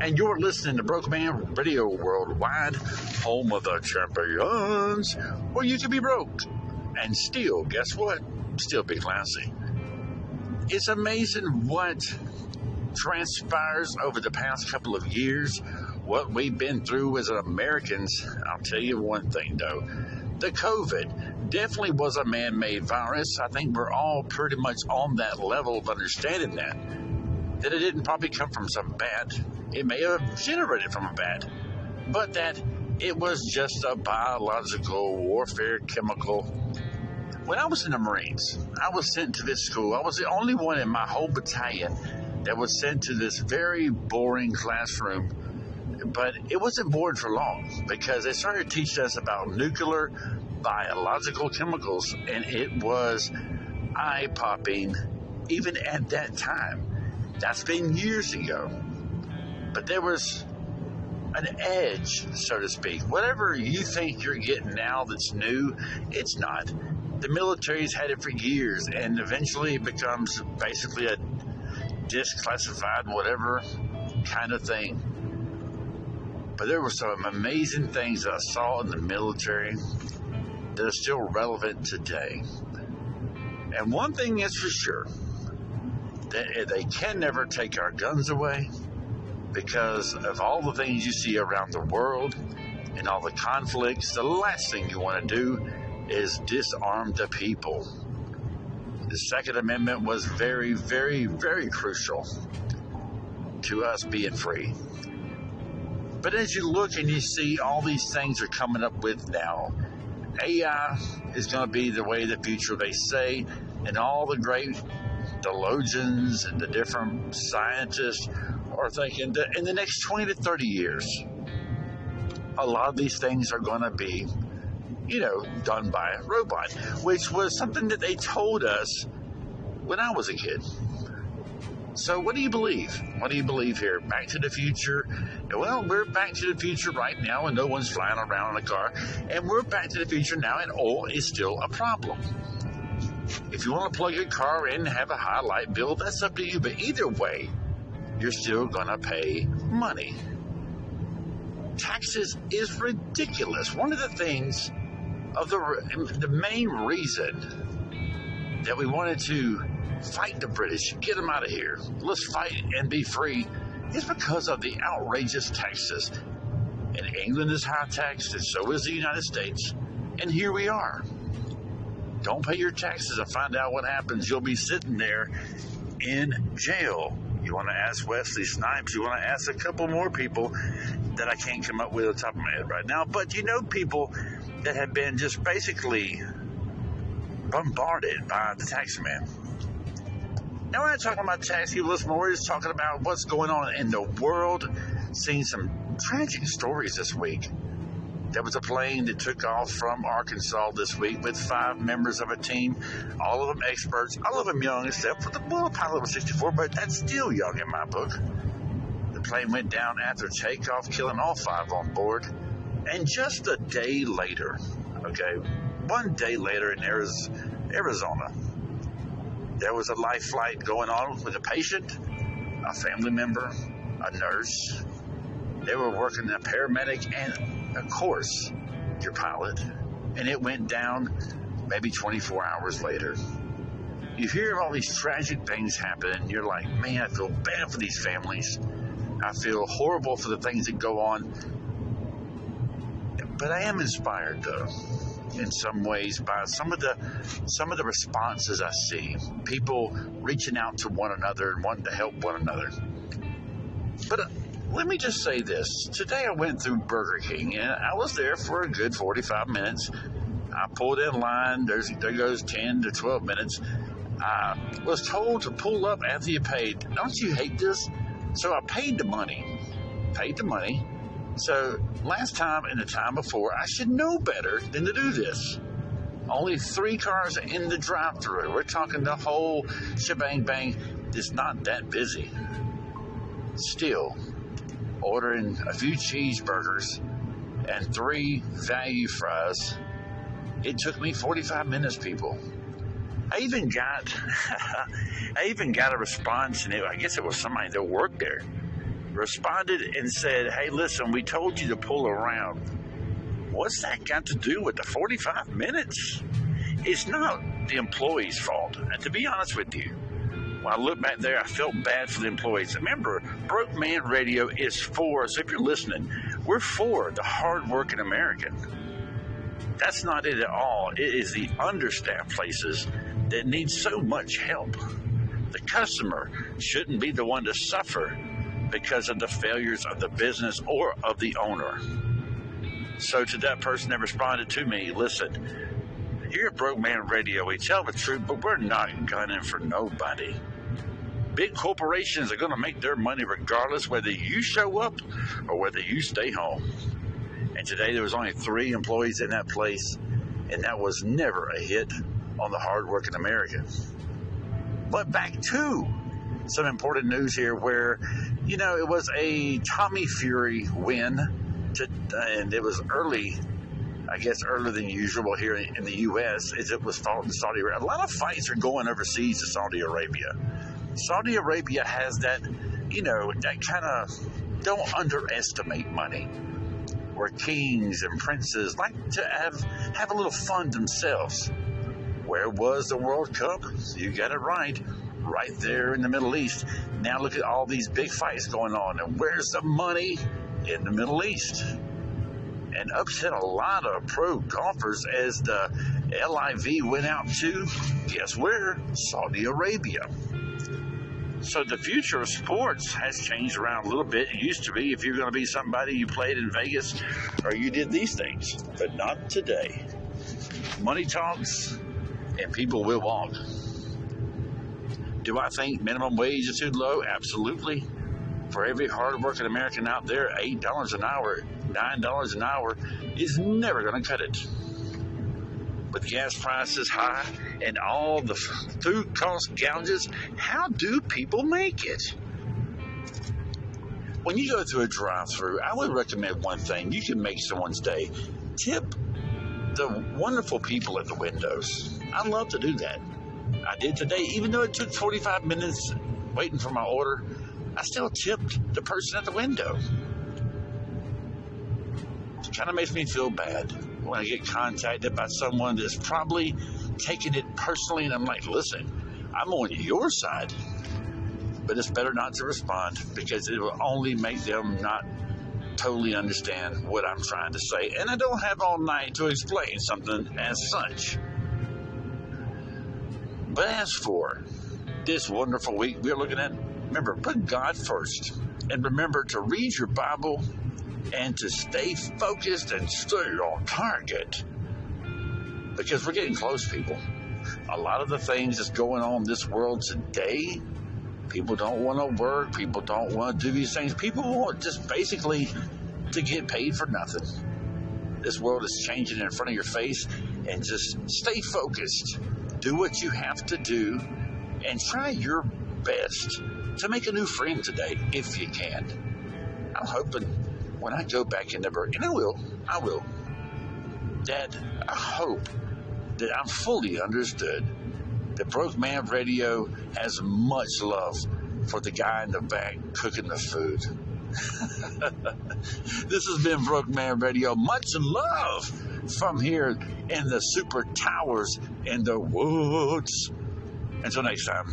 and you're listening to Brokeman Radio Worldwide, home of the champions, where you can be broke and still, guess what? Still be classy. It's amazing what transpires over the past couple of years, what we've been through as Americans. I'll tell you one thing, though. The COVID definitely was a man-made virus. I think we're all pretty much on that level of understanding that it didn't probably come from some bat. It may have generated from a bat, but that it was just a biological warfare chemical. When I was in the Marines, I was sent to this school. I was the only one in my whole battalion that was sent to this very boring classroom. But it wasn't boring for long because they started teaching us about nuclear biological chemicals, and it was eye-popping even at that time. That's been years ago. But there was an edge, so to speak. Whatever you think you're getting now that's new, it's not. The military's had it for years, and eventually it becomes basically a disclassified whatever kind of thing. But there were some amazing things that I saw in the military that are still relevant today. And one thing is for sure, that they can never take our guns away, because of all the things you see around the world and all the conflicts. The last thing you want to do is disarm the people. The Second Amendment was very, very, very crucial to us being free. But as you look and you see all these things are coming up with now, AI is going to be the way of the future, they say, and all the great theologians and the different scientists are thinking that in the next 20 to 30 years, a lot of these things are going to be, done by a robot, which was something that they told us when I was a kid. So what do you believe? What do you believe here? Back to the future? Well, we're back to the future right now, and no one's flying around in a car. And we're back to the future now, and oil is still a problem. If you want to plug your car in and have a high light bill, that's up to you. But either way, you're still going to pay money. Taxes is ridiculous. One of the things the main reason that we wanted to fight the British, get them out of here, let's fight and be free, is because of the outrageous taxes. And England is high taxed, and so is the United States. And here we are. Don't pay your taxes and find out what happens. You'll be sitting there in jail. You want to ask Wesley Snipes, you want to ask a couple more people that I can't come up with on the top of my head right now. But people that have been just basically bombarded by the tax man. Now, we're not talking about tax people, we're just talking about what's going on in the world. Seeing some tragic stories this week. There was a plane that took off from Arkansas this week with 5 members of a team, all of them experts, all of them young, except for the pilot was 64, but that's still young in my book. The plane went down after takeoff, killing all 5 on board. And just a day later, one day later in Arizona, there was a life flight going on with a patient, a family member, a nurse. They were working a paramedic and, of course, your pilot. And it went down maybe 24 hours later. You hear all these tragic things happen, and you're like, man, I feel bad for these families. I feel horrible for the things that go on. But I am inspired, though, in some ways by some of the responses I see. People reaching out to one another and wanting to help one another. But let me just say this. Today I went through Burger King, and I was there for a good 45 minutes. I pulled in line. There goes 10 to 12 minutes. I was told to pull up after you paid. Don't you hate this? So I paid the money. So last time and the time before, I should know better than to do this. Only 3 cars in the drive-thru. We're talking the whole shebang bang. It's not that busy. Still, ordering a few cheeseburgers and 3 value fries. It took me 45 minutes, people. I even got a response, and I guess it was somebody that worked there. responded and said, hey, listen, we told you to pull around. What's that got to do with the 45 minutes? It's not the employee's fault. And to be honest with you, when I look back there, I felt bad for the employees. Remember, Brokeman Radio is for, so if you're listening, we're for the hardworking American. That's not it at all. It is the understaffed places that need so much help. The customer shouldn't be the one to suffer because of the failures of the business or of the owner. So to that person that responded to me, listen, here at Brokeman Radio, we tell the truth, but we're not gunning for nobody. Big corporations are going to make their money regardless whether you show up or whether you stay home. And today there was only 3 employees in that place, and that was never a hit on the hardworking American. But back to some important news here where, it was a Tommy Fury win, and it was early, I guess earlier than usual here in the U.S. as it was fought in Saudi Arabia. A lot of fights are going overseas to Saudi Arabia. Saudi Arabia has that, that kind of don't underestimate money, where kings and princes like to have a little fun themselves. Where was the World Cup? You got it right there in the Middle East. Now look at all these big fights going on, and where's the money? In the Middle East. And upset a lot of pro golfers as the LIV went out to, guess where? Saudi Arabia. So the future of sports has changed around a little bit. It used to be if you're going to be somebody, you played in Vegas or you did these things, but not today. Money talks and people will walk. Do I think minimum wage is too low? Absolutely. For every hard-working American out there, $8 an hour, $9 an hour is never going to cut it. With gas prices high and all the food cost gouges, how do people make it? When you go through a drive-thru, I would recommend one thing. You can make someone's day. Tip the wonderful people at the windows. I love to do that. I did today, even though it took 45 minutes waiting for my order. I still tipped the person at the window. It kind of makes me feel bad when I get contacted by someone that's probably taking it personally, and I'm like, listen, I'm on your side. But it's better not to respond because it will only make them not totally understand what I'm trying to say. And I don't have all night to explain something as such. But as for this wonderful week we're looking at, remember, put God first. And remember to read your Bible and to stay focused and stay on target. Because we're getting close, people. A lot of the things that's going on in this world today, people don't want to work. People don't want to do these things. People want just basically to get paid for nothing. This world is changing in front of your face, and just stay focused. Do what you have to do and try your best to make a new friend today if you can. I'm hoping when I go back in the work, and I will, that I hope that I'm fully understood that Brokeman Radio has much love for the guy in the back cooking the food. This has been Brokeman Radio. Much love from here in the super towers in the woods. Until next time.